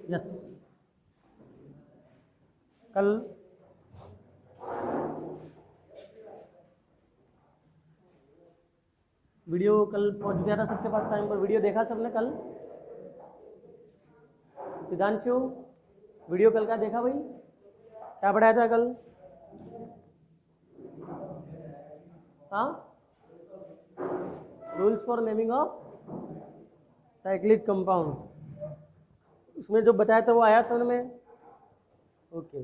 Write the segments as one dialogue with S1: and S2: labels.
S1: Yes, कल video कल पहुंच गया था सबके पास टाइम पर। वीडियो देखा सबने कल? सिद्धांशु, वीडियो कल का देखा भाई? क्या पढ़ाया था कल? हाँ, rules for naming of cyclic compound. उसमें जो बताया था वो आया समझ में? ओके।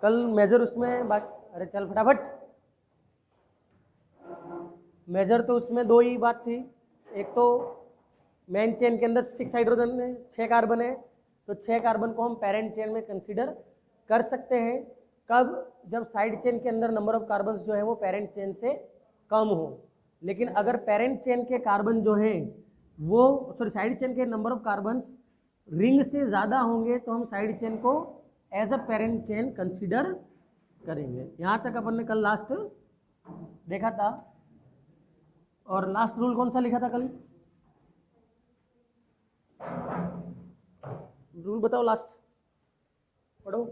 S1: कल मेजर उसमें अरे चल फटाफट। मेजर तो उसमें दो ही बात थी। एक तो मेन चेन के अंदर 6 हाइड्रोजन है, 6 कार्बन है, तो 6 कार्बन को हम पेरेंट चेन में कंसीडर कर सकते हैं। कब? जब साइड चेन के अंदर नंबर ऑफ कार्बन जो है वो पेरेंट चेन से कम हो। लेकिन अगर पेरेंट चेन के कार्बन जो है वो साइड चेन के नंबर ऑफ कार्बन रिंग से ज़्यादा होंगे तो हम साइड चेन को as a parent chain consider करेंगे। यहाँ तक अपन ने कल लास्ट देखा था। और लास्ट रूल कौन सा लिखा था कल? रूल बताओ लास्ट, पढ़ो।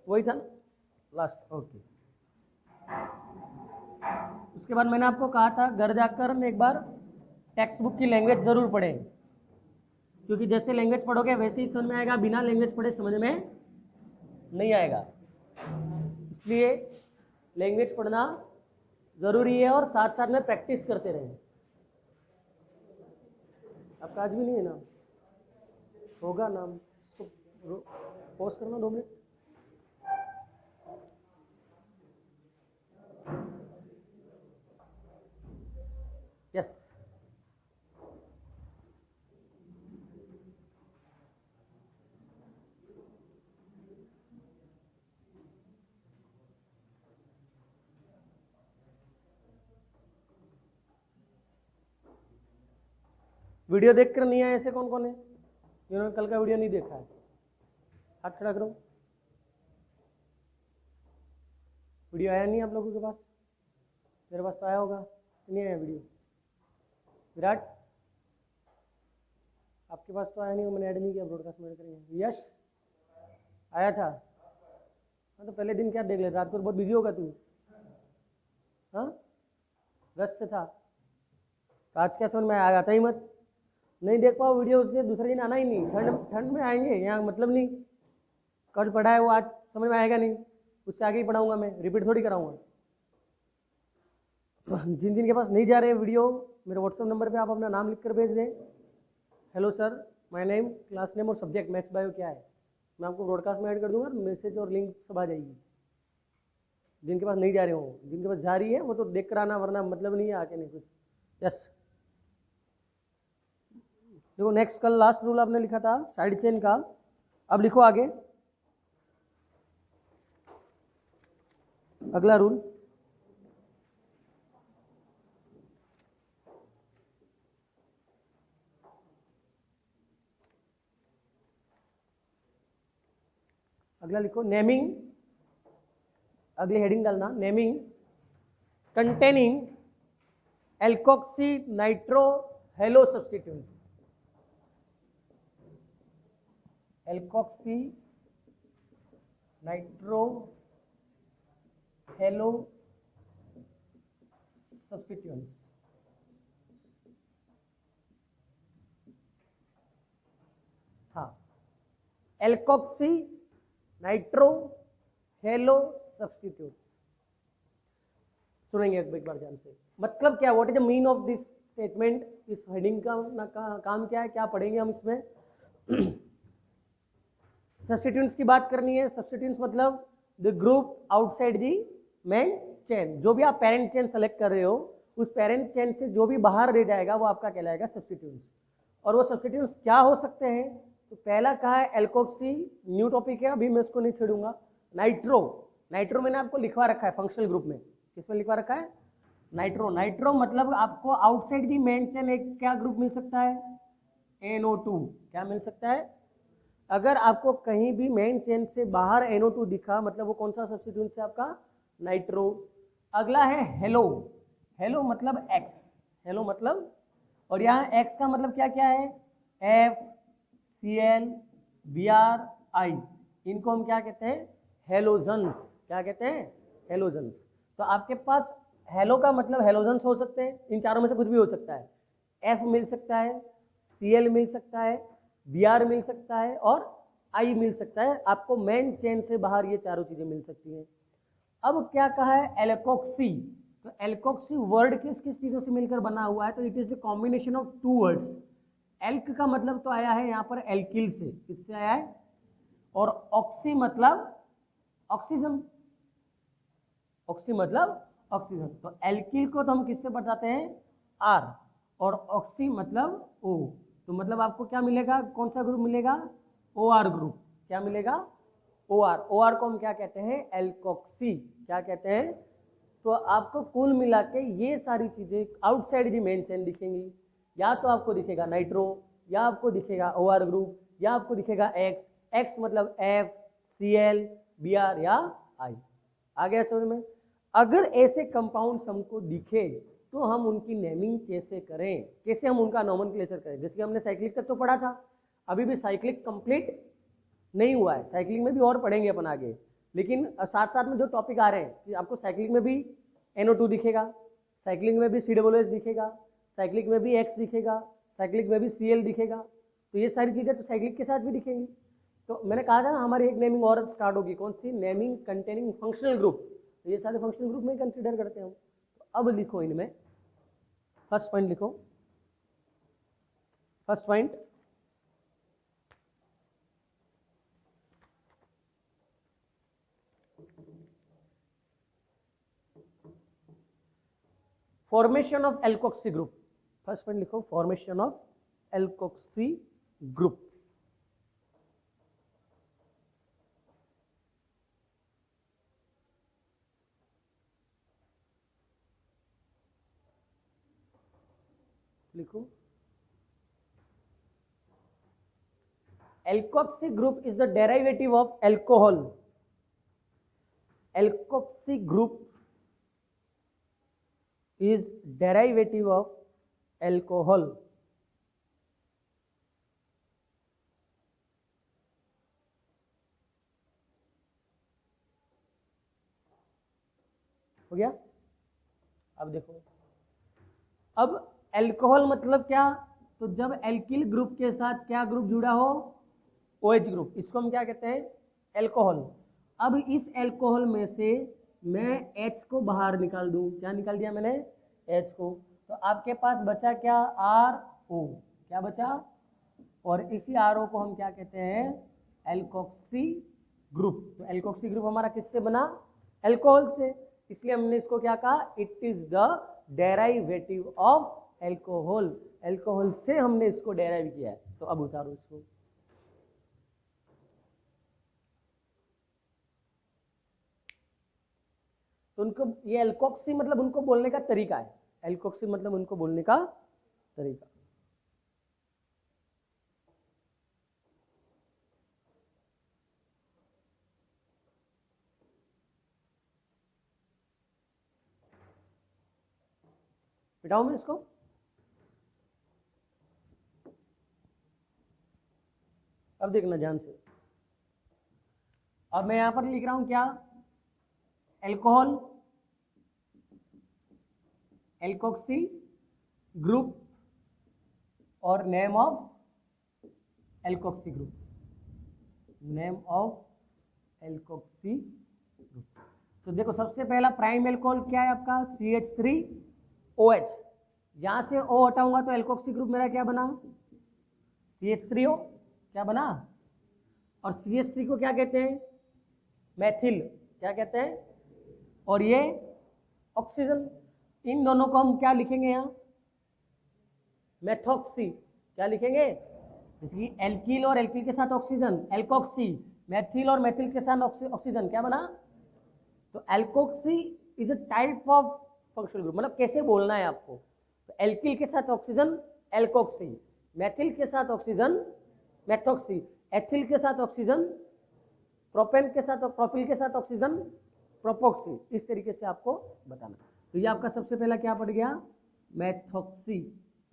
S1: वही था लास्ट, ओके। उसके बाद मैंने आपको कहा था घर जाकर एक बार टेक्स्ट बुक की लैंग्वेज जरूर पढ़ें, क्योंकि जैसे लैंग्वेज पढ़ोगे वैसे ही समझ में आएगा, बिना लैंग्वेज पढ़े समझ में नहीं आएगा। इसलिए लैंग्वेज पढ़ना जरूरी है और साथ साथ में प्रैक्टिस करते रहें। आपका आज भी नहीं है नाम? होगा नाम, इसको पोस्ट करना 2 मिनट। यस, वीडियो देखकर नहीं आए ऐसे कौन कौन है जिन्होंने कल का वीडियो नहीं देखा है? हाथ खड़ा करो। वीडियो आया नहीं आप लोगों के पास? मेरे पास तो आया होगा, नहीं आया वीडियो? विराट, आपके पास तो आया नहीं, मैंने ऐड नहीं किया ब्रॉडकास्ट में करेंगे। यश, आया था? हाँ, तो पहले दिन क्या देख ले, रात को बहुत बिजी होगा तू। हाँ, व्यस्त था। तो आज क्या समझ में आया? आता ही मत, नहीं देख पाओ वीडियो, उससे दूसरे दिन आना ही नहीं। ठंड में आएंगे यहाँ, मतलब नहीं। कल पढ़ा है वो आज समझ में आएगा नहीं, उससे आगे ही पढ़ाऊंगा मैं, रिपीट थोड़ी कराऊंगा। जिन जिन के पास नहीं जा रहे हैं वीडियो, मेरे व्हाट्सएप नंबर पे आप अपना नाम लिखकर भेज दें। Hello sir, my name, class name और सब्जेक्ट मैथ्स बायो क्या है, मैं आपको ब्रॉडकास्ट में ऐड कर दूंगा। मैसेज और लिंक सब आ जाएगी। जिनके पास नहीं जा रहे हो, जिनके पास जा रही है वो तो देख कर आना, वरना मतलब नहीं है आके नहीं कुछ। यस, देखो नेक्स्ट कल लास्ट रूल आपने लिखा था साइड चेन का, अब लिखो आगे अगला रूल। अगला लिखो नेमिंग, अगली हेडिंग डालना naming containing alkoxy nitro hello substituents. Alkoxy nitro hello substituents. हाँ, एल्कोक्सी नाइट्रो हेलो सब्स्टिट्यूट। सुनेंगे एक बार ध्यान से, मतलब क्या, what is the mean of this statement. इस हेडिंग का काम क्या है, क्या पढ़ेंगे हम इसमें? सब्स्टिट्यूएंट्स की बात करनी है। सब्स्टिट्यूएंट्स मतलब the group outside the main chain. जो भी आप पेरेंट चेन सेलेक्ट कर रहे हो, उस पेरेंट चेन से जो भी बाहर रह जाएगा वो आपका कहलाएगा सब्स्टिट्यूएंट्स। और वो सब्स्टिट्यूएंट्स क्या हो सकते हैं? तो पहला कहा है एल्कोक्सी, न्यू टॉपिक है, अभी मैं इसको नहीं छेड़ूंगा। नाइट्रो, नाइट्रो मैंने आपको लिखवा रखा है फंक्शनल ग्रुप में। किसमें लिखवा रखा है? नाइट्रो। नाइट्रो मतलब आपको आउटसाइड दी मेन चेन एक क्या ग्रुप मिल सकता है? NO2। क्या मिल सकता है? अगर आपको कहीं भी मेन चेन से बाहर NO2 दिखा, मतलब वो कौन सा सब्स्टिट्यूएंट है आपका? नाइट्रो। अगला है हेलो। हेलो मतलब एक्स, हेलो मतलब, और यहाँ एक्स का मतलब क्या क्या है? F Cl, Br, I, इनको हम क्या कहते हैं? हेलोजन्स। क्या कहते हैं? हेलोजन्स। तो आपके पास हेलो का मतलब हेलोजन्स हो सकते हैं, इन चारों में से कुछ भी हो सकता है। F मिल सकता है, Cl मिल सकता है, Br मिल सकता है और I मिल सकता है। आपको मेन चेन से बाहर ये चारों चीजें मिल सकती हैं। अब क्या कहा है? एल्कोक्सी। तो एल्कोक्सी वर्ड किस किस चीजों से मिलकर बना हुआ है? तो it is the combination of two words. एल्क का मतलब तो आया है यहाँ पर एल्किल से, किससे आया है? और ऑक्सी मतलब ऑक्सीजन, ऑक्सी मतलब ऑक्सीजन। तो एल्किल को तो हम किससे बताते हैं? आर, और ऑक्सी मतलब ओ। तो मतलब आपको क्या मिलेगा? कौन सा ग्रुप मिलेगा? O R group. क्या मिलेगा? O are. ओ आर को हम क्या कहते हैं? एल्कोक्सी। क्या कहते हैं? तो आपको कुल मिला के ये सारी चीजें आउटसाइड दी मेन चेन दिखेंगी। या तो आपको दिखेगा नाइट्रो, या आपको दिखेगा ओ आर ग्रुप, या आपको दिखेगा एक्स। एक्स मतलब F, C L, B R या आई। आ गया समझ में? अगर ऐसे कंपाउंड्स हमको दिखे तो हम उनकी नेमिंग कैसे करें, कैसे हम उनका नोमेनक्लेचर करें? जैसे कि हमने साइक्लिक तक तो पढ़ा था, अभी भी साइक्लिक कंप्लीट नहीं हुआ है, साइक्लिंग में भी और पढ़ेंगे अपन आगे। लेकिन साथ साथ में जो टॉपिक आ रहे हैं कि आपको साइक्लिंग में भी NO2 दिखेगा, साइक्लिंग में भी COOH दिखेगा, साइक्लिक में भी X दिखेगा, साइक्लिक में भी Cl दिखेगा। तो ये सारी चीजें तो साइक्लिक के साथ भी दिखेंगी। तो मैंने कहा था ना हमारी एक नेमिंग और स्टार्ट होगी, कौन सी? Naming containing functional group. तो ये सारे फंक्शनल ग्रुप में कंसिडर करते हैं हम। तो अब लिखो इनमें, फर्स्ट पॉइंट लिखो। First point, formation of alkoxy group. First point लिखो, फॉर्मेशन ऑफ एल्कोक्सी ग्रुप। लिखो, alkoxy group is the derivative of alcohol. Alkoxy group is derivative of alcohol। हो गया? अब देखो, अब अल्कोहल मतलब क्या? तो जब एल्किल ग्रुप के साथ क्या ग्रुप जुड़ा हो? OH ग्रुप, इसको हम क्या कहते हैं? अल्कोहल। अब इस अल्कोहल में से मैं H को बाहर निकाल दूं, क्या निकाल दिया मैंने? H को। तो आपके पास बचा क्या? RO। क्या बचा? और इसी RO को हम क्या कहते हैं? Alkoxy group. तो एल्कोक्सी ग्रुप हमारा किससे बना? अल्कोहल से। इसलिए हमने इसको क्या कहा? It is the derivative of alcohol. Alcohol से हमने इसको डेराइव किया है। तो अब उतारो इसको। तो उनको ये एल्कोक्सी मतलब उनको बोलने का तरीका है। एल्कोक्सी मतलब उनको बोलने का तरीका। बिठाओ मैं इसको। अब देखना ध्यान से। अब मैं यहां पर लिख रहा हूं क्या? एल्कोहल, एल्कोक्सी ग्रुप और name of alkoxy group. Name of alkoxy group. तो देखो, सबसे पहला प्राइम एल्कोहल क्या है आपका? CH3OH। यहां से O हटाऊंगा तो एल्कोक्सी ग्रुप मेरा क्या बना? CH3O। क्या बना? और CH3 को क्या कहते हैं? मैथिल। क्या कहते हैं? और ये ऑक्सीजन। इन दोनों को हम क्या लिखेंगे यहाँ? मेथॉक्सी। क्या लिखेंगे? जैसे कि एल्किल और एल्किल के साथ ऑक्सीजन, एल्कोक्सी। मैथिल और मैथिल के साथ ऑक्सीजन, क्या बना? तो alkoxy is a type of functional group. मतलब कैसे बोलना है आपको? तो एल्किल के साथ ऑक्सीजन एल्कोक्सी, मैथिल के साथ ऑक्सीजन मेथोक्सी, एथिल के साथ ऑक्सीजन प्रोपेन के साथ, प्रोपिल के साथ ऑक्सीजन प्रोपोक्सी। इस तरीके से आपको बताना। तो ये आपका सबसे पहला क्या पड़ गया? मेथोक्सी।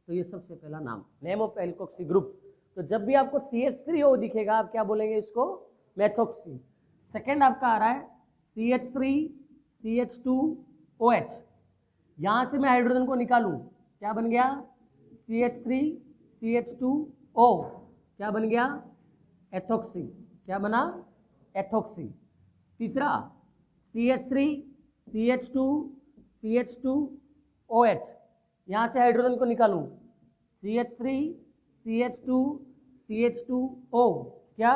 S1: तो ये सबसे पहला नाम, नेम ऑफ एल्कोक्सी ग्रुप। तो जब भी आपको CH3O दिखेगा आप क्या बोलेंगे इसको, मेथोक्सी। सेकेंड आपका आ रहा है CH3 CH2OH। यहां से मैं हाइड्रोजन को निकालूं, क्या बन गया, CH3 CH2O, क्या बन गया, एथोक्सी। क्या बना, एथोक्सी। तीसरा CH3 CH2 CH2OH, यहां से हाइड्रोजन को निकालूं, CH3 CH2 CH2O, क्या,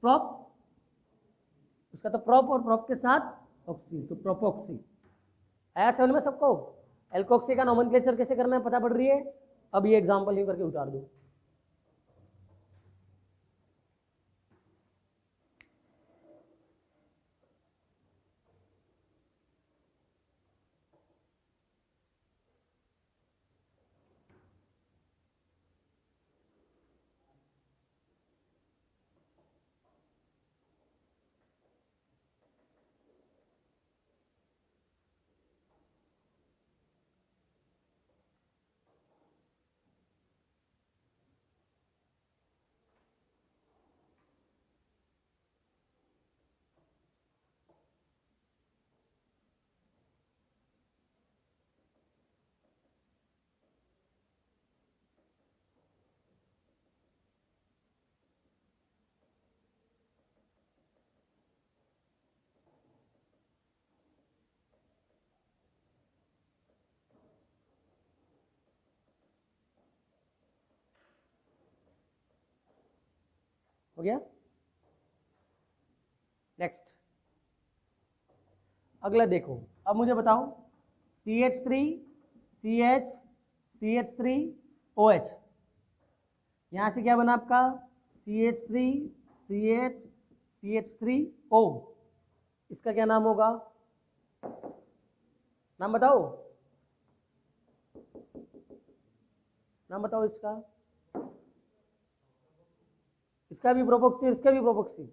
S1: प्रोप, उसका तो प्रोप और प्रोप के साथ ऑक्सी, तो प्रोपोक्सी। आया समझ में सबको। एल्कोक्सी का नोमेनक्लेचर कैसे करना है पता पड़ रही है। अब ये एग्जांपल यूं करके उतार दो। हो गया। नेक्स्ट अगला देखो, अब मुझे बताओ CH3 CH CH3OH, यहां से क्या बना आपका CH3 CH CH3O, इसका क्या नाम होगा, नाम बताओ, नाम बताओ इसका। इसका भी प्रोपोक्सी, इसका भी प्रोपोक्सी।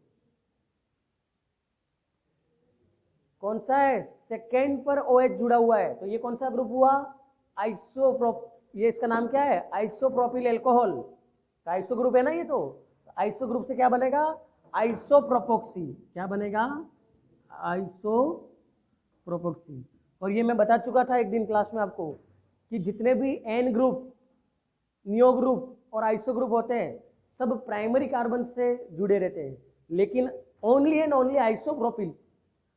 S1: कौन सा है, सेकेंड पर OH जुड़ा हुआ है, तो ये कौन सा ग्रुप हुआ, आइसोप्रोप, ये इसका नाम क्या है, आइसोप्रोपिल अल्कोहल, आइसो ग्रुप है ना ये। तो आइसो ग्रुप से क्या बनेगा, आइसोप्रोपोक्सी, क्या बनेगा, आइसोप्रोपोक्सी। और ये मैं बता चुका था एक दिन क्लास में आपको कि जितने भी एन ग्रुप, नियो ग्रुप और आइसो ग्रुप होते हैं सब प्राइमरी कार्बन से जुड़े रहते हैं, लेकिन ओनली एंड ओनली आइसोप्रोपिल,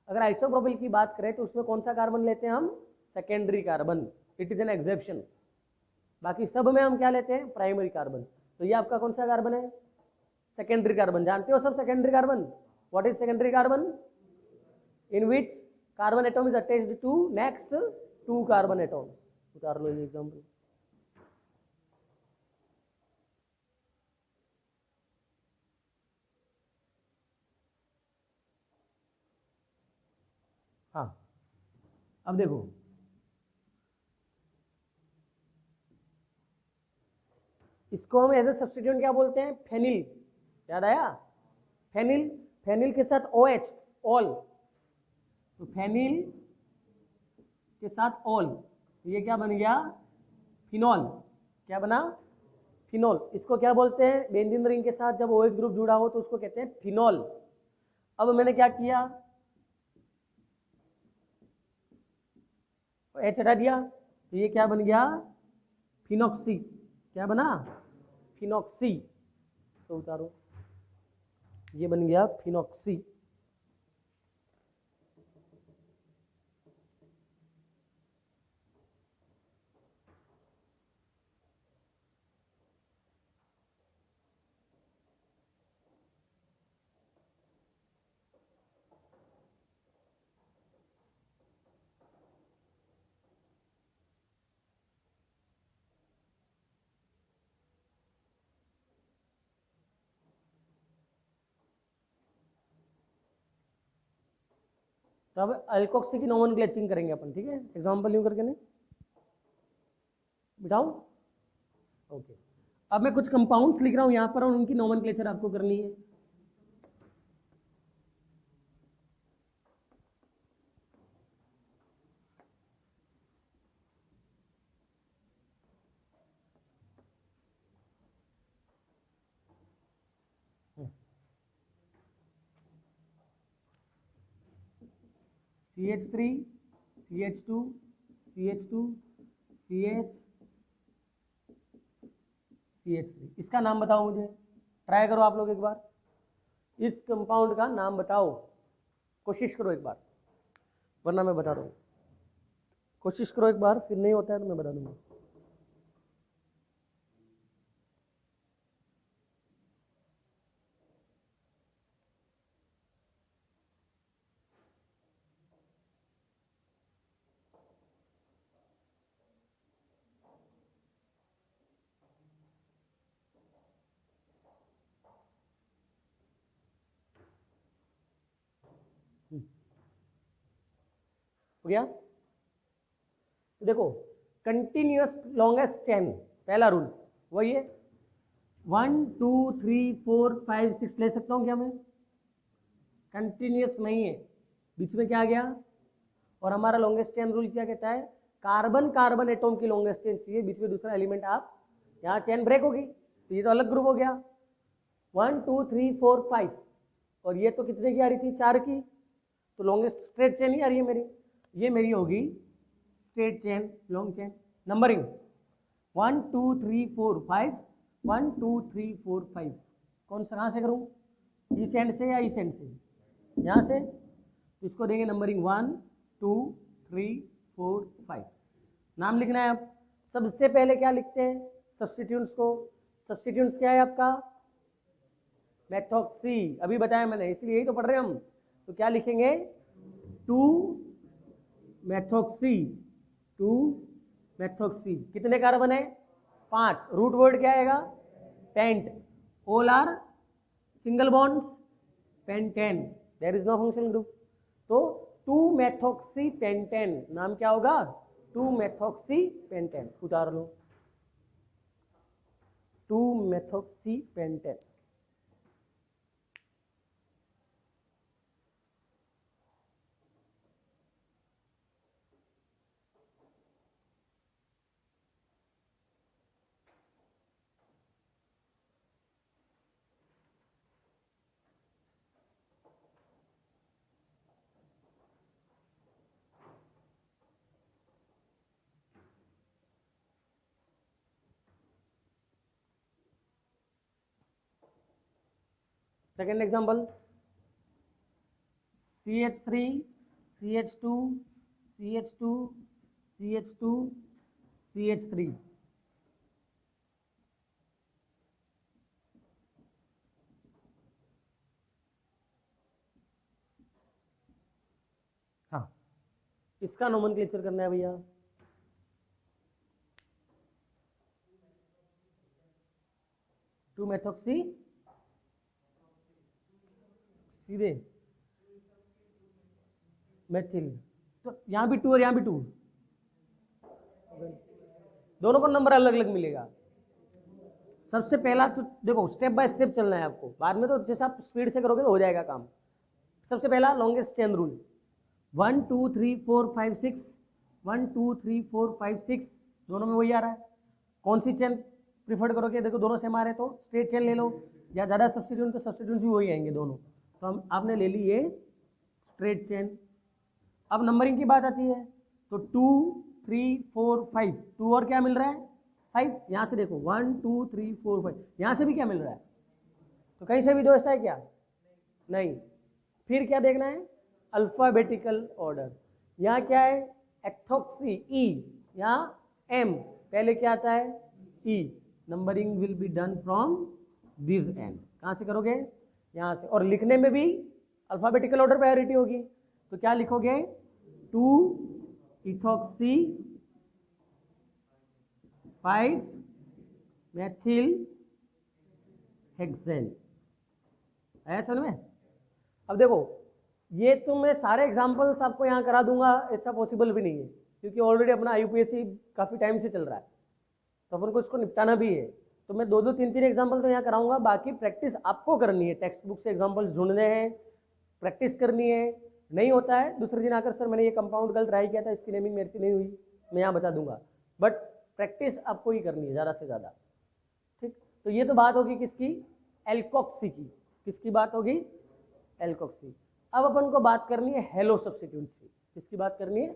S1: अगर आइसोप्रोपिल की बात करें तो उसमें कौन सा कार्बन लेते हैं हम, secondary carbon, it is an exception. बाकी सब में हम क्या लेते हैं, प्राइमरी कार्बन। तो ये आपका कौन सा कार्बन है, सेकेंडरी कार्बन। जानते हो सब secondary carbon, what is secondary carbon, in which carbon atom is attached to next to carbon atom. उतार लो ये एग्जांपल। हाँ अब देखो, इसको हम एज ए सब्स्टिट्यूएंट क्या बोलते हैं, फेनिल, याद आया, फेनिल, फेनिल के साथ OH, ऑल, तो फेनिल के साथ ऑल, तो ये क्या बन गया, फिनॉल, क्या बना, फिनॉल। इसको क्या बोलते हैं, बेंजीन रिंग के साथ जब OH ग्रुप जुड़ा हो तो उसको कहते हैं फिनॉल। अब मैंने क्या किया, H हटा दिया, तो ये क्या बन गया, फिनॉक्सी, क्या बना, फिनॉक्सी। तो उतारो, ये बन गया फिनॉक्सी। तो अब अल्कोक्सी की नोमेनक्लेचरिंग करेंगे अपन, ठीक है, एग्जांपल यूं करके नहीं बिठाऊं, ओके। अब मैं कुछ कंपाउंड्स लिख रहा हूं यहां पर और उनकी नोमेनक्लेचर आपको करनी है। CH3 CH2 CH2 CH CH3, इसका नाम बताओ मुझे, ट्राई करो आप लोग एक बार, इस कंपाउंड का नाम बताओ, कोशिश करो एक बार, वरना मैं बता दूँ, कोशिश करो एक बार, फिर नहीं होता है तो मैं बता दूंगा। हो गया? देखो, कंटिन्यूअस लॉन्गेस्ट चेन, पहला रूल वही है, 1 2 3 4 5 6 ले सकता हूँ क्या मैं? कंटिन्यूअस नहीं है, बीच में क्या आ गया? और हमारा लॉन्गेस्ट चेन रूल क्या कहता है? कार्बन कार्बन एटॉम की लॉन्गेस्ट चेन चाहिए, बीच में दूसरा एलिमेंट आप, यहाँ चेन ब्रेक होगी तो ये तो अलग ग्रुप हो गया। 1 2 3 4 5, और ये तो कितने की आ रही थी? 4 की, तो लॉन्गेस्ट स्ट्रेट चेन ही आ रही है मेरी, ये मेरी होगी straight chain, long chain. Numbering 1 2 3 4 5, 1 2 3 4 5, कौन सा, कहाँ से करूँ? इस एंड से या इस एंड से? यहाँ से, इसको देंगे नंबरिंग 1 2 3 4 5। नाम लिखना है। अब सबसे पहले क्या लिखते हैं? सब्स्टिट्यूएंट्स को। सब्स्टिट्यूएंट्स क्या है आपका? मेथॉक्सी, अभी बताया मैंने, इसलिए यही तो पढ़ रहे हैं हम। तो क्या लिखेंगे? 2 मेथॉक्सी, 2 मेथॉक्सी। कितने कार्बन है? 5। रूट वर्ड क्या आएगा? Pent. All are single bonds, pentane, there is no functional group. तो 2 मेथॉक्सी पेंटेन, नाम क्या होगा? 2 मेथॉक्सी पेंटेन। उतार लो, 2 methoxy pentane. Second example, CH3 CH2 CH2 CH2 CH3। हाँ, इसका नोमेनक्लेचर करना है भैया। टू मेथॉक्सी, सीधे मेथिल, तो यहाँ भी 2 और यहाँ भी 2, दोनों को नंबर अलग अलग मिलेगा। सबसे पहला तो देखो, स्टेप बाय स्टेप चलना है आपको, बाद में तो जैसे आप स्पीड से करोगे तो हो जाएगा काम। सबसे पहला लॉन्गेस्ट चेन रूल, 1 2 3 4 5 6, 1 2 3 4 5 6, दोनों में वही आ रहा है। कौन सी चेन प्रिफर करोगे? देखो दोनों सेम आ रहे तो स्ट्रेट चेन ले लो, या ज़्यादा सब्स्टिट्यूएंट तो सब्स्टिट्यूएंट भी वही आएंगे दोनों, तो हम आपने ले ली ये स्ट्रेट चेन। अब नंबरिंग की बात आती है, तो 2 3 4 5, 2 और क्या मिल रहा है? 5। यहाँ से देखो 1 2 3 4 5, यहाँ से भी क्या मिल रहा है? तो कहीं से भी दो, ऐसा है क्या? नहीं। फिर क्या देखना है? Alphabetical order. यहाँ क्या है? एथॉक्सी, ई, यहाँ एम, पहले क्या आता है? E. Numbering will be done from this end. कहाँ से करोगे? यहाँ से। और लिखने में भी अल्फाबेटिकल ऑर्डर प्रायोरिटी होगी, तो क्या लिखोगे? 2 इथॉक्सी 5 मेथिल हेक्सेन। है समझ में? अब देखो, ये तो मैं सारे एग्जांपल्स आपको यहाँ करा दूंगा, ऐसा पॉसिबल भी नहीं है, क्योंकि ऑलरेडी अपना यूपीएससी काफ़ी टाइम से चल रहा है, तो अपन को इसको निपटाना भी है। तो मैं 2 2 3 3 एग्जांपल तो यहाँ कराऊंगा, बाकी प्रैक्टिस आपको करनी है, टेक्स्ट बुक से एग्जांपल्स ढूंढने हैं, प्रैक्टिस करनी है। नहीं होता है दूसरे दिन आकर, सर मैंने ये कंपाउंड कल ट्राई किया था, इसकी नेमिंग मेरे से नहीं हुई, मैं यहाँ बता दूंगा, बट प्रैक्टिस आपको ही करनी है ज़्यादा से ज़्यादा। ठीक, तो ये तो बात होगी किसकी? एल्कोक्सी की। किसकी बात होगी? एल्कोक्सी। अब अपन को बात करनी है हेलो सब्स्टिट्यूएंट्स की, किसकी बात करनी है?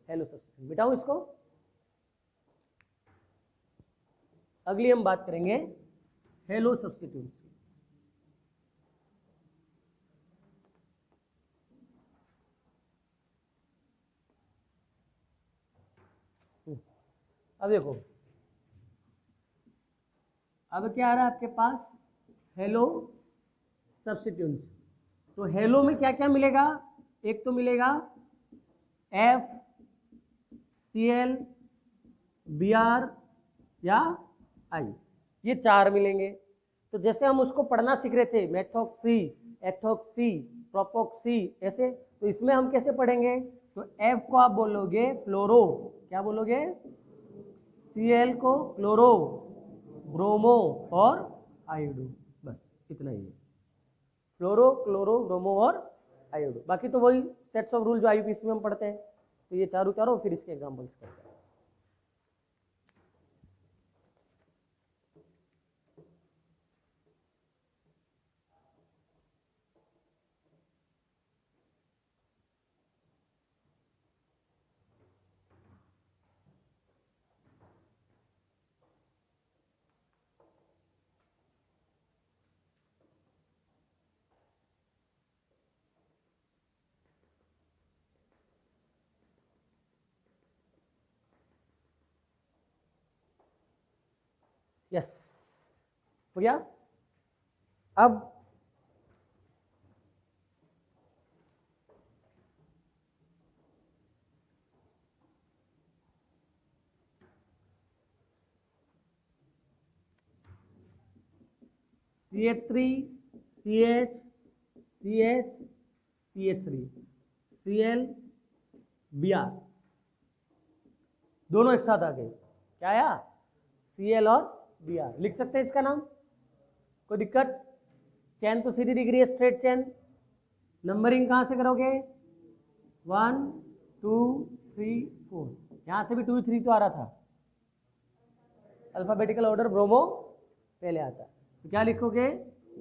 S1: Hello substituent. मिटाऊं इसको? अगली हम बात करेंगे हेलो सब्स्टिट्यूएंट्स की। अब देखो, अब क्या आ रहा है आपके पास? Halo substituents. तो हेलो में क्या क्या मिलेगा? एक तो मिलेगा F, C L, B R या आई, ये चार मिलेंगे। तो जैसे हम उसको पढ़ना सीख रहे थे, मेथोक्सी, एथोक्सी, प्रोपोक्सी, ऐसे, तो इसमें हम कैसे पढ़ेंगे? तो एफ को आप बोलोगे फ्लोरो, क्या बोलोगे? सी एल को क्लोरो, ब्रोमो और आयोडो, बस इतना ही है। फ्लोरो, क्लोरो, ब्रोमो और आयोडो। बाकी तो वही सेट्स ऑफ रूल जो आईयूपीएसी में हम पढ़ते हैं। तो ये चारों चारों, फिर इसके एग्जांपल्स करते हैं। यस, हो गया। अब CH3, CH, CH, CH3, Cl, Br, दोनों एक साथ आ गए। क्या आया? Cl और Br। लिख सकते हैं इसका नाम? कोई दिक्कत? चैन तो सीधी दिख रही है, स्ट्रेट चैन। नंबरिंग कहां से करोगे? 1 2 3 4। यहां से भी 2 3 तो आ रहा था। अल्फाबेटिकल ऑर्डर ब्रोमो पहले आता है, तो क्या लिखोगे?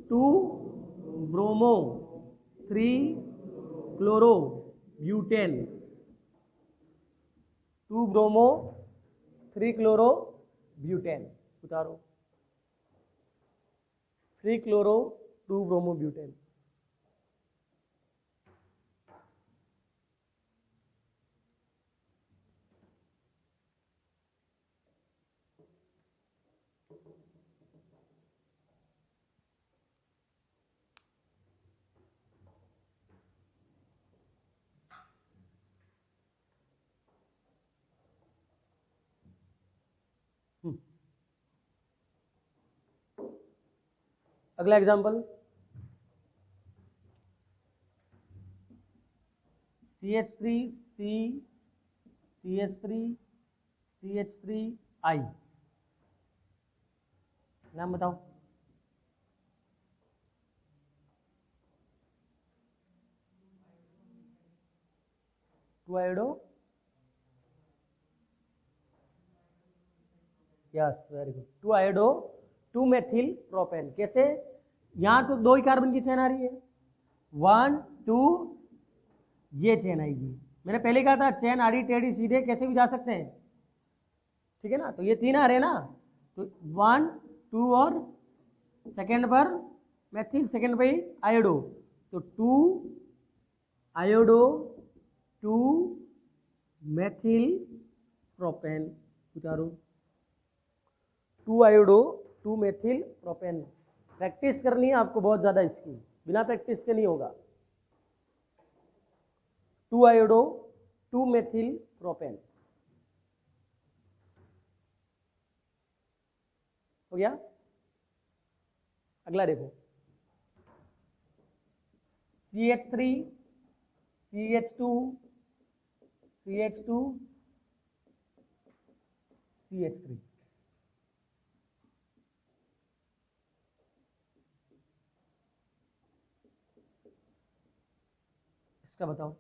S1: 2 bromo 3 chloro butane, 2 bromo 3 chloro butane. उतारो, 3 क्लोरो 2 ब्रोमो ब्यूटेन। अगला example, CH3, C, CH3, CH3, I। नाम बताओ। 2 iodo, yes very good, 2 iodo 2 methyl propane. कैसे? यहां तो 2 ही कार्बन की चेन आ रही है, 1 2, ये चेन आएगी। मैंने पहले कहा था चेन आड़ी टेढ़ी सीधे कैसे भी जा सकते हैं, ठीक है ना? तो ये 3 आ रहे हैं ना, तो 1 2 और सेकेंड पर मेथिल, सेकेंड पे आयोडो, तो 2 आयोडो 2 मेथिल प्रोपेन। उतारो, 2 आयोडो 2 मेथिल प्रोपेन। प्रैक्टिस करनी है आपको बहुत ज्यादा इसकी, बिना प्रैक्टिस के नहीं होगा। 2 आयोडो 2 मेथिल प्रोपेन। हो गया। अगला देखो, CH3, CH2, CH2, CH3। इसका बताओ।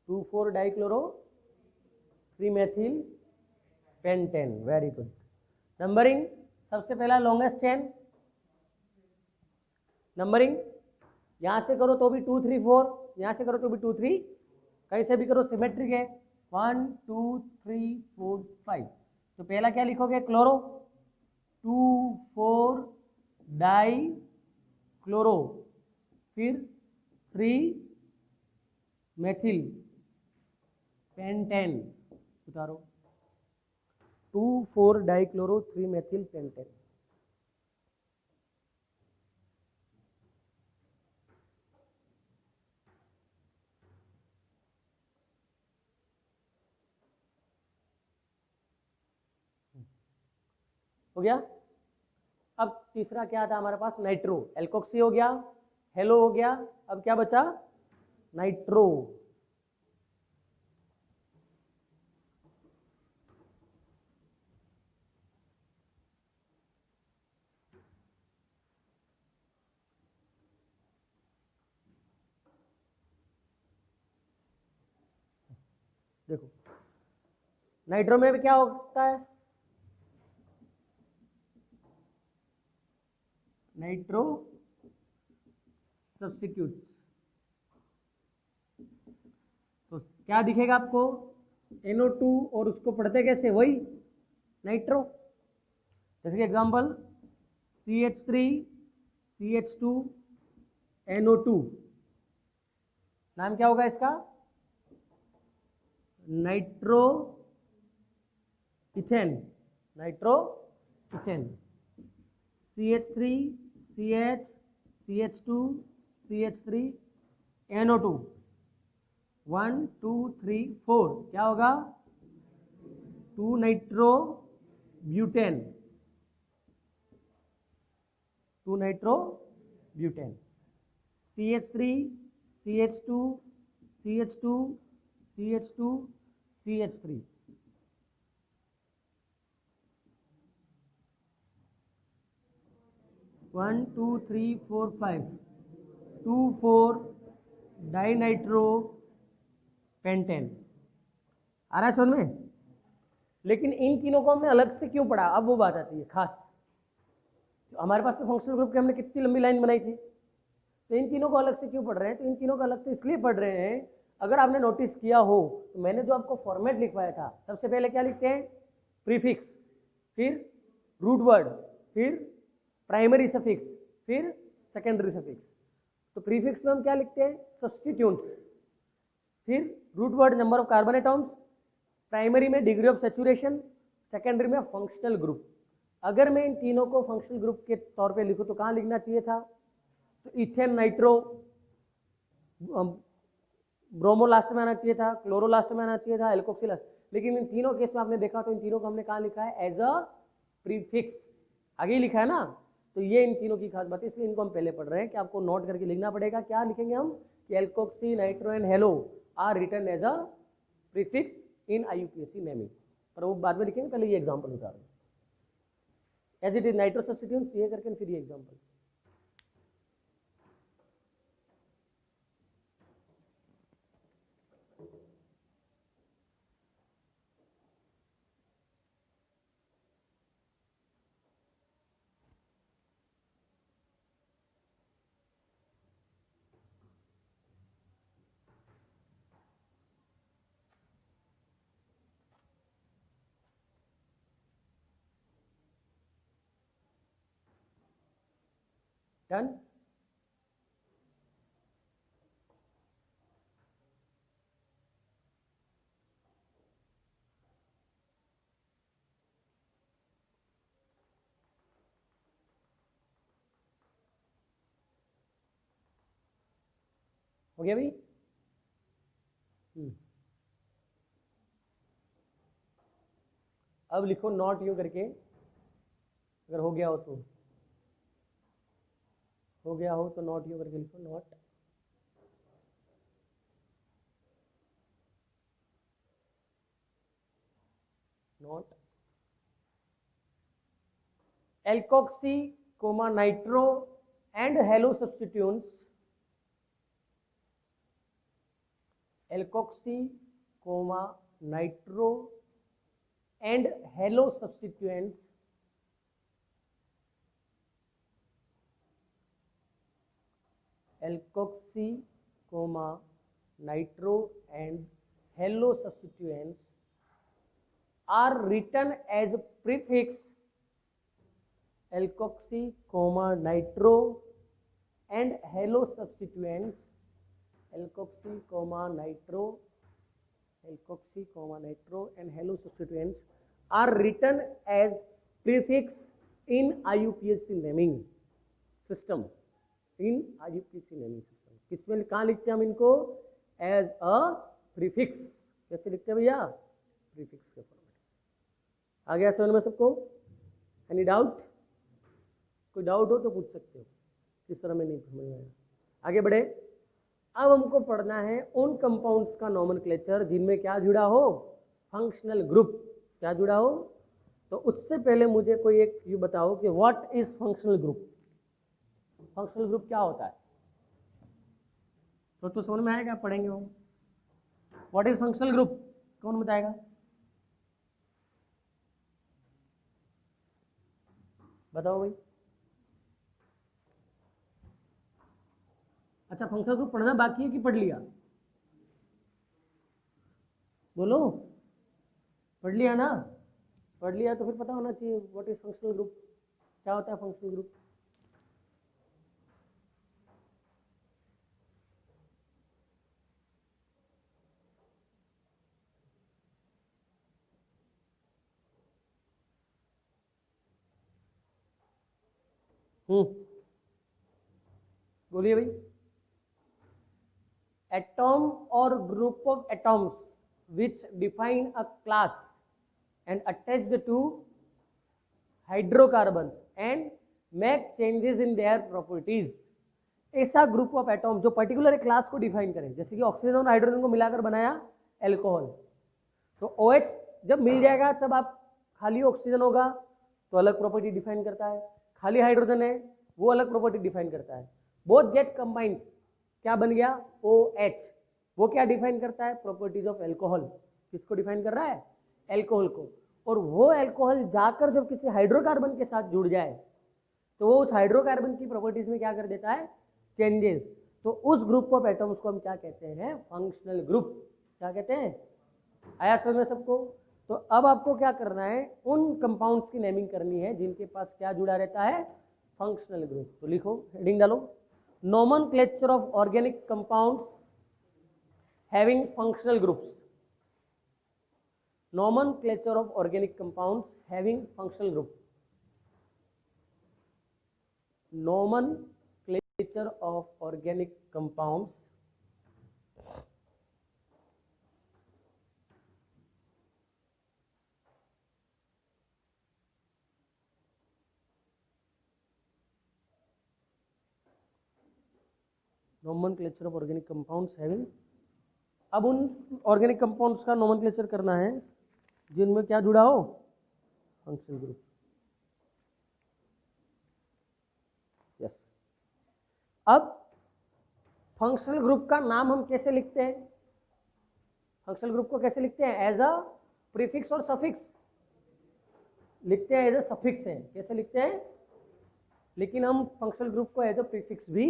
S1: Two 4 dichloro 3 methyl pentane, very good. Numbering, सबसे पहला लॉन्गेस्ट चेन नंबरिंग, यहाँ से करो तो भी 2 3 4, यहाँ से करो तो भी 2 3, कहीं से भी करो सिमेट्रिक है 1 2 3 4 5। तो पहला क्या लिखोगे क्लोरो 2 4 डाई क्लोरो, फिर 3 मेथिल पेंटेन, उतारो 2 4 डाई क्लोरो 3 मेथिल पेंटेन। हो गया। अब तीसरा क्या था हमारे पास, नाइट्रो, एल्कोक्सी हो गया, हेलो हो गया, अब क्या बचा नाइट्रो। देखो नाइट्रो में भी क्या होता है, नाइट्रो सब्स्टिट्यूट, तो क्या दिखेगा आपको NO2, और उसको पढ़ते कैसे, वही नाइट्रो। जैसे कि एग्जांपल CH3 CH2 NO2, नाम क्या होगा इसका, nitro ethane, nitro ethane. CH3 CH CH2 CH3 NO2, 1 2 3 4, क्या होगा 2 nitro butane, 2 nitro butane. CH3 CH2 CH2 CH2 CH3, 1 2 3 4 5, 2 4 dinitro pentane. आ रहा है समझ में। लेकिन इन तीनों को हमने अलग से क्यों पढ़ा, अब वो बात आती है खास। तो हमारे पास तो फंक्शनल ग्रुप की हमने कितनी लंबी लाइन बनाई थी, तो इन तीनों को अलग से क्यों पढ़ रहे हैं, तो इन तीनों को अलग से इसलिए पढ़ रहे हैं, अगर आपने नोटिस किया हो तो मैंने जो आपको फॉर्मेट लिखवाया था, सबसे पहले क्या लिखते हैं प्रीफिक्स, फिर रूट वर्ड, फिर प्राइमरी सफिक्स, फिर सेकेंडरी सफिक्स। तो प्रीफिक्स में हम क्या लिखते हैं सब्स्टिट्यूएंट्स, फिर root word number of carbon atoms, primary में डिग्री ऑफ सैचुरेशन, सेकेंडरी में फंक्शनल ग्रुप। अगर मैं इन तीनों को फंक्शनल ग्रुप के तौर पे लिखूं तो कहाँ लिखना चाहिए था, तो इथेन नाइट्रो ब्रोमो लास्ट में आना चाहिए था, क्लोरो लास्ट में आना चाहिए था, एल्कोक्सी लास्ट। लेकिन इन तीनों केस में आपने देखा तो इन तीनों को हमने कहाँ लिखा है एज अ प्रीफिक्स, आगे ही लिखा है ना। तो ये इन तीनों की खास बात है, इसलिए इनको हम पहले पढ़ रहे हैं कि आपको नोट करके लिखना पड़ेगा। क्या लिखेंगे हम कि alkoxy nitro and halo are written as a prefix in IUPAC naming, पर वो बाद में लिखेंगे, पहले ये एग्जाम्पल बता रहे हैं as it is nitro substituents, ये करके फिर ये एग्जाम्पल। डन। हो गया भाई। अब लिखो नॉट यू करके, अगर हो गया हो तो, हो गया हो तो नॉट यू करके लिखो, not not alkoxy comma nitro and halo substituents, alkoxy comma nitro and halo substituents alkoxy, nitro and halo substituents are written as prefix alkoxy, nitro and halo substituents, alkoxy, nitro and halo substituents are written as prefix in IUPAC naming system. In IUPAC naming system किसमें कहाँ लिखते हैं हम इनको? As a prefix. कैसे लिखते हैं भैया? प्रीफिक्स के फॉर्म में. आ गया समझ में सबको? Any doubt? कोई डाउट हो तो पूछ सकते हो. किस तरह में नहीं समझ में आया. आगे बढ़े. अब हमको पढ़ना है उन कंपाउंड्स का नॉमेनक्लेचर जिनमें क्या जुड़ा हो? Functional group. क्या जुड़ा हो? तो उससे पहले मुझे कोई एक ये बताओ कि what is functional group. Functional group क्या होता है? तो समझ में आएगा, पढ़ेंगे हम. What is functional group? कौन बताएगा? बताओ भाई. अच्छा, फंक्शनल ग्रुप पढ़ना बाकी है कि पढ़ लिया? बोलो. पढ़ लिया ना? पढ़ लिया तो फिर पता होना चाहिए व्हाट इज फंक्शनल ग्रुप. क्या होता है फंक्शनल ग्रुप? बोलिए भाई. एटॉम और group of atoms which define a class and attached to hydrocarbons and make changes in their properties. ऐसा ग्रुप ऑफ एटॉम जो पर्टिकुलर एक क्लास को डिफाइन करे, जैसे कि ऑक्सीजन और हाइड्रोजन को मिलाकर बनाया एल्कोहल. तो OH जब मिल जाएगा तब आप खाली ऑक्सीजन होगा तो अलग प्रॉपर्टी डिफाइन करता है, खाली हाइड्रोजन है वो अलग प्रॉपर्टी डिफाइन करता है. बोथ गेट कंबाइंड, क्या बन गया? OH. वो क्या डिफाइन करता है? Properties of alcohol. किसको डिफाइन कर रहा है? एल्कोहल को. और वो एल्कोहल जाकर जब किसी हाइड्रोकार्बन के साथ जुड़ जाए तो वो उस हाइड्रोकार्बन की प्रॉपर्टीज में क्या कर देता है? चेंजेस. तो उस ग्रुप ऑफ एटम्स को हम क्या कहते हैं? Functional group. क्या कहते हैं? आया समझ में सबको? तो अब आपको क्या करना है? उन कंपाउंड्स की नेमिंग करनी है जिनके पास क्या जुड़ा रहता है? Functional group. तो लिखो, हेडिंग डालो. Nomenclature of organic compounds having functional groups. Nomenclature of organic compounds having functional group. Nomenclature of organic compounds nomenclature of organic compounds having. अब उन ऑर्गेनिक कंपाउंड्स का नोमेनक्लेचर करना है जिनमें क्या जुड़ा हो? Functional group. यस. अब फंक्शनल ग्रुप का नाम हम कैसे लिखते हैं? फंक्शनल ग्रुप को कैसे लिखते हैं? एज अ प्रीफिक्स और सफिक्स लिखते हैं. एज अ सफिक्स है. कैसे लिखते हैं? लेकिन हम फंक्शनल ग्रुप को एज अ प्रीफिक्स भी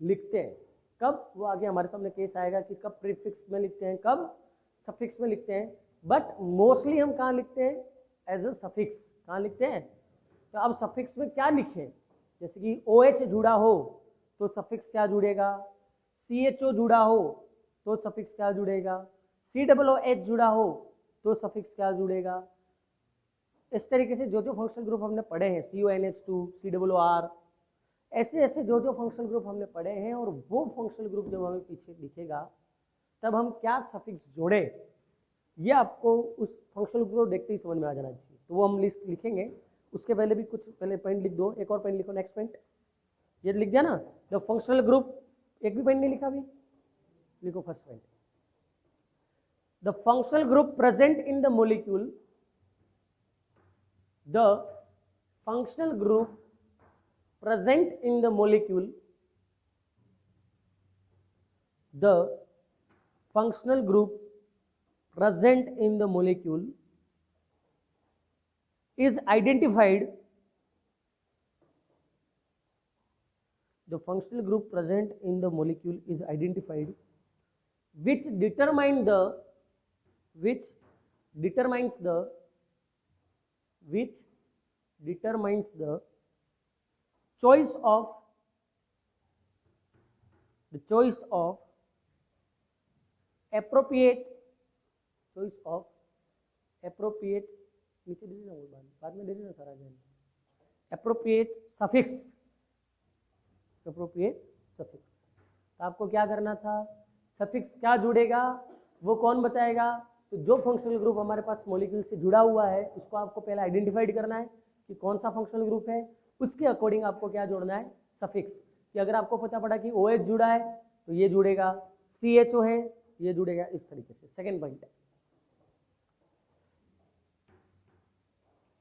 S1: लिखते हैं. कब? वो आगे हमारे सामने केस आएगा कि कब प्रीफिक्स में लिखते हैं, कब सफिक्स में लिखते हैं. बट मोस्टली हम कहाँ लिखते हैं? As a suffix. कहाँ लिखते हैं? तो अब सफिक्स में क्या लिखें? जैसे कि OH जुड़ा हो तो सफिक्स क्या जुड़ेगा? CHO जुड़ा हो तो सफिक्स क्या जुड़ेगा? COOH जुड़ा हो तो सफिक्स क्या जुड़ेगा? इस तरीके से जो जो फंक्शनल ग्रुप हमने पढ़े हैं, CONH2, COOR, ऐसे ऐसे जो जो फंक्शनल ग्रुप हमने पढ़े हैं, और वो फंक्शनल ग्रुप जब हमें पीछे दिखेगा तब हम क्या सफिक्स जोड़े, ये आपको उस फंक्शनल ग्रुप को देखते ही समझ में आ जाना चाहिए. तो वो हम लिस्ट लिखेंगे. उसके पहले भी कुछ पहले पॉइंट लिख दो. एक और पॉइंट लिखो. नेक्स्ट पॉइंट ये लिख दिया ना. The functional group. एक भी पॉइंट नहीं लिखा अभी? लिखो first point. The functional group present in the molecule. The functional group present in the molecule. The functional group present in the molecule is identified. the functional group present in the molecule is identified, which determines the choice of appropriate नीचे दे देना, बाद में दे देना सारा जन, appropriate suffix। तो आपको क्या करना था, सफिक्स क्या जुड़ेगा वो कौन बताएगा? तो जो फंक्शनल ग्रुप हमारे पास मॉलिक्यूल से जुड़ा हुआ है उसको आपको पहले आइडेंटिफाइड करना है कि कौन सा फंक्शनल ग्रुप है, उसके अकॉर्डिंग आपको क्या जोड़ना है, सफिक्स। कि अगर आपको पता पड़ा कि OH जुड़ा है तो ये जुड़ेगा, CHO है ये जुड़ेगा, इस तरीके से। सेकेंड पॉइंट है,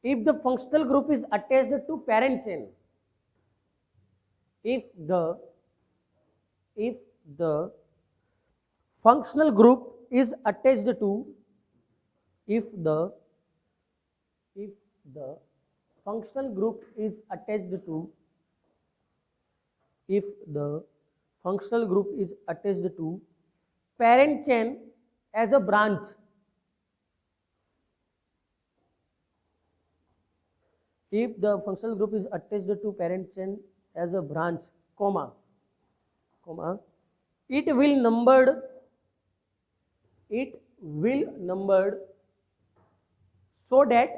S1: if the functional group is attached to parent chain, if the functional group is attached to parent chain as a branch, if the functional group is attached to parent chain as a branch, comma, it will numbered so that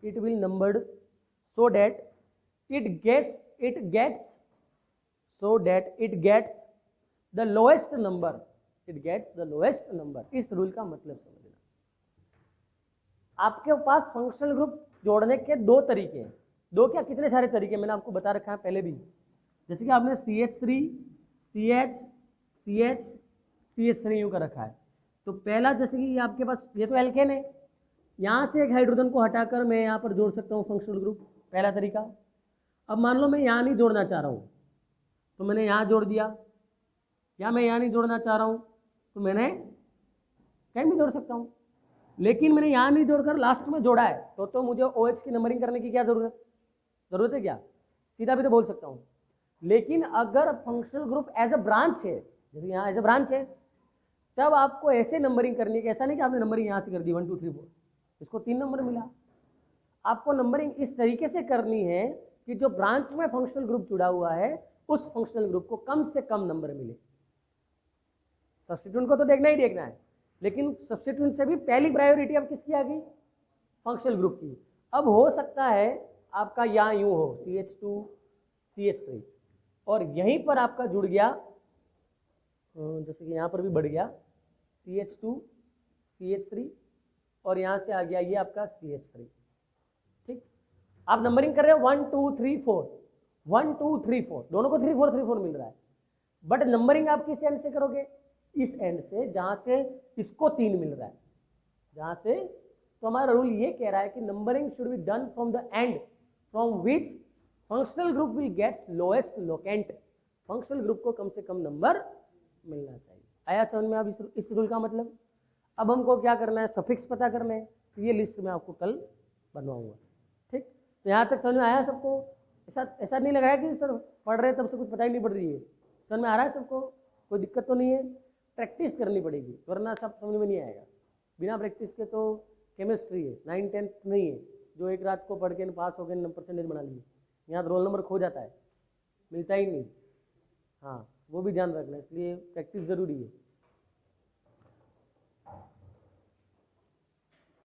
S1: it gets the lowest number, इस rule का मतलब समझना। आपके पास functional group जोड़ने के दो तरीके हैं, दो क्या कितने सारे तरीके मैंने आपको बता रखा है पहले भी। जैसे कि आपने CH3 CH CH CH3 यूं का रखा है। तो पहला, जैसे कि आपके पास ये तो एल्केन है, यहाँ से एक हाइड्रोजन को हटाकर मैं यहाँ पर जोड़ सकता हूँ फंक्शनल ग्रुप, पहला तरीका। अब मान लो मैं यहाँ नहीं जोड़ना चाह रहा हूँ तो मैंने यहाँ जोड़ दिया, या मैं यहाँ नहीं जोड़ना चाह रहा हूँ तो मैंने कहीं भी जोड़ सकता हूँ, लेकिन मैंने यहाँ नहीं जोड़कर लास्ट में जोड़ा है तो मुझे OH की नंबरिंग करने की क्या जरूरत है क्या? सीधा भी तो बोल सकता हूँ। लेकिन अगर functional group as a branch है, जैसे यहाँ एज अ ब्रांच है, तब आपको ऐसे नंबरिंग करनी है। ऐसा नहीं कि आपने नंबरिंग यहाँ से कर दी 1 2 3 4, इसको 3 नंबर मिला। आपको नंबरिंग इस तरीके से करनी है कि जो ब्रांच में फंक्शनल ग्रुप जुड़ा हुआ है उस फंक्शनल ग्रुप को कम से कम नंबर मिले। सब्स्टिट्यूएंट को तो देखना ही देखना है, लेकिन सब्स्टिट्यूएंट से भी पहली प्रायोरिटी अब किसकी आ गई, फंक्शनल ग्रुप की। अब हो सकता है आपका यहाँ यूं हो CH2 CH3 और यहीं पर आपका जुड़ गया, जैसे कि यहाँ पर भी बढ़ गया CH2 CH3 और यहाँ से आ गया ये आपका CH3। ठीक, आप नंबरिंग कर रहे हो 1 2 3 4 1 2 3 4, दोनों को 3 4 3 4 मिल रहा है, बट नंबरिंग आप किस एंड से करोगे, इस एंड से जहां से इसको 3 मिल रहा है, जहां से। तो हमारा रूल ये कह रहा है कि numbering should be done from the end from which functional group will get lowest locant. Functional group को कम से कम नंबर मिलना चाहिए। आया समझ में अब इस रूल का मतलब? अब हमको क्या करना है, सफिक्स पता करना है, तो ये लिस्ट में आपको कल बनवाऊंगा। ठीक, तो यहाँ तक समझ में आया सबको? ऐसा नहीं लगाया कि सर पढ़ रहे तब से कुछ पता ही नहीं पड़ रही है। समझ में आ रहा है सबको? कोई दिक्कत तो नहीं है? प्रैक्टिस करनी पड़ेगी वरना सब समझ में नहीं आएगा। बिना प्रैक्टिस के तो केमिस्ट्री है, 9 10 नहीं है जो एक रात को पढ़ के पास हो गए परसेंटेज बना लिए। यहाँ रोल नंबर खो जाता है, मिलता ही नहीं। हाँ, वो भी ध्यान रखना, इसलिए प्रैक्टिस ज़रूरी है।